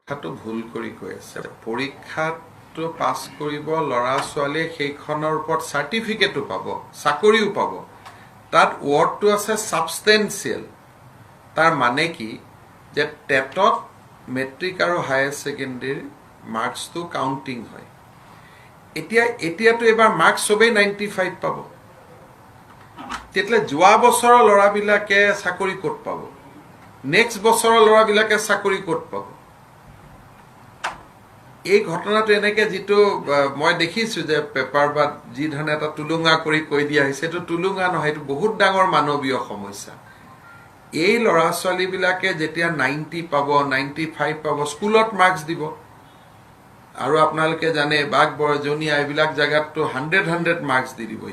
কথাটো ভুল কৰি কৈ আছে পৰীক্ষাটো পাছ কৰিব ল'ৰা ছোৱালীয়ে সেইখনৰ ওপৰত চাৰ্টিফিকেটো পাব চাকৰিও পাব তাত ৱৰ্ডটো আছে সাবষ্টেনচিয়েল তাৰ মানে কি যে টেটত মেট্ৰিক আৰু হায়াৰ সেকেন্ডাৰী মাৰ্কসটো কাউন্টিং হয় এতিয়াটো এবাৰ মাৰ্কস সবেই 95 পাব তেতিয়ালে যোৱা বছৰৰ ল'ৰাবিলাকে চাকৰি ক'ত পাব নেক্সট বছৰৰ ল'ৰাবিলাকে চাকৰি ক'ত পাব এই ঘটনাটো এনেকে যেটো মই দেখিছো যে পেপাৰ বা যি ধৰণে এটা তুলুঙা কৰি কৈ দিয়া হৈছে তো তুলুঙা নহয় তো বহুত ডাঙৰ মানৱীয় সমস্যা এই ল'ৰা ছোৱালী বিলাকে যেতিয়া 90 পাব 95 পাব স্কুলত মাৰ্কস দিব আৰু আপোনালোকে জানে বাগ বৰজনীয়া এইবিলাক জায়গাটো 100 মাৰ্কস দি দিব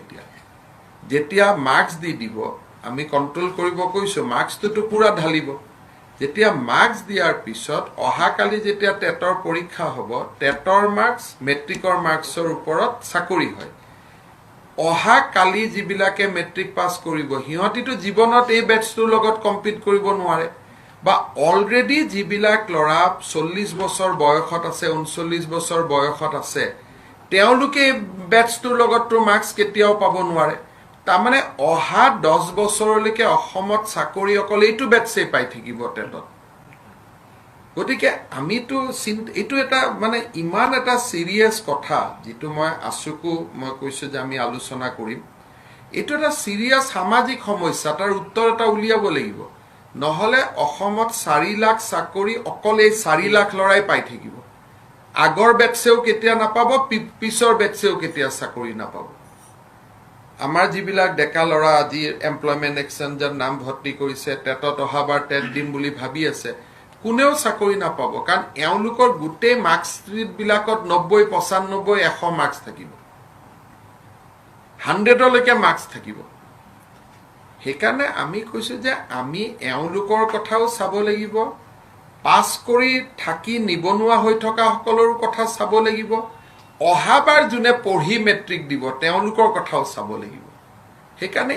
যেতিয়া মাৰ্কস দি দিব আমি কন্ট্ৰোল কৰিব কৈছো মাৰ্কসটো পুৰা ঢালিব যেতিয়া মাৰ্কস দিয়াৰ পিছত অহাকালি যেতিয়া টেটৰ পৰীক্ষা হ'ব টেটৰ মাৰ্কস মেট্ৰিকৰ মাৰ্কসৰ ওপৰত চাকৰি হয় অহাকালি যিবিলাকে মেট্ৰিক পাছ কৰিব হিয়তিটো জীৱনত এই বেটছটোৰ লগত কম্পিট কৰিব নোৱাৰে বা অলৰেডি যিবিলাক ল'ৰা 40 বছৰ বয়সত আছে 39 বছৰ বয়সত আছে তেওঁলোকে বেটছটোৰ লগতটো মাৰ্কস কেতিয়াও পাব নোৱাৰে তাৰমানে অহা 10 বছৰলৈকে অসমত চাকৰি অকল এইটো বেটছেই পাই থাকিব টেটত গতিকে আমিতো এইটো এটা মানে ইমান এটা সিৰিয়াস কথা যেটো মই আছুকো মই কৈছো যে আমি আলোচনা কৰিম এইটো এটা সিৰিয়াস সামাজিক সমস্যা তাৰ উত্তৰ এটা উলিয়াব লাগিব নহলে অসমত 4 লাখ চাকৰি অকল এই 4 লাখ লৰাই পাই থাকিব আগৰ বেটছেও কেতিয়া নাপাব পিছৰ বেটছেও কেতিয়া চাকৰি নাপাব আমাৰ যিবিলাক ডেকা লৰা আজি এমপ্লয়মেন্ট এক্সচেঞ্জৰ নাম ভৰ্তি কৰিছে টেটত অহাবাৰ টেট দিম বুলি ভাবি আছে কোনেও চাকৰি নাপাব কাৰণ এওঁলোকৰ গুটেই মাৰ্কস বিলাকত 90 95 100 মাৰ্কস থাকিব 100 লৈকে মাৰ্কস থাকিব হেকাৰণে আমি কৈছো যে আমি এওঁলোকৰ কথাও চাব লাগিব পাছ কৰি থাকি নিবনুৱা হৈ থকা সকলৰ কথা চাব লাগিব অহাবাৰ জুনে পঢ়ি মেট্ৰিক দিব তেওঁলোকৰ কথাও চাব লাগিব হেকাৰণে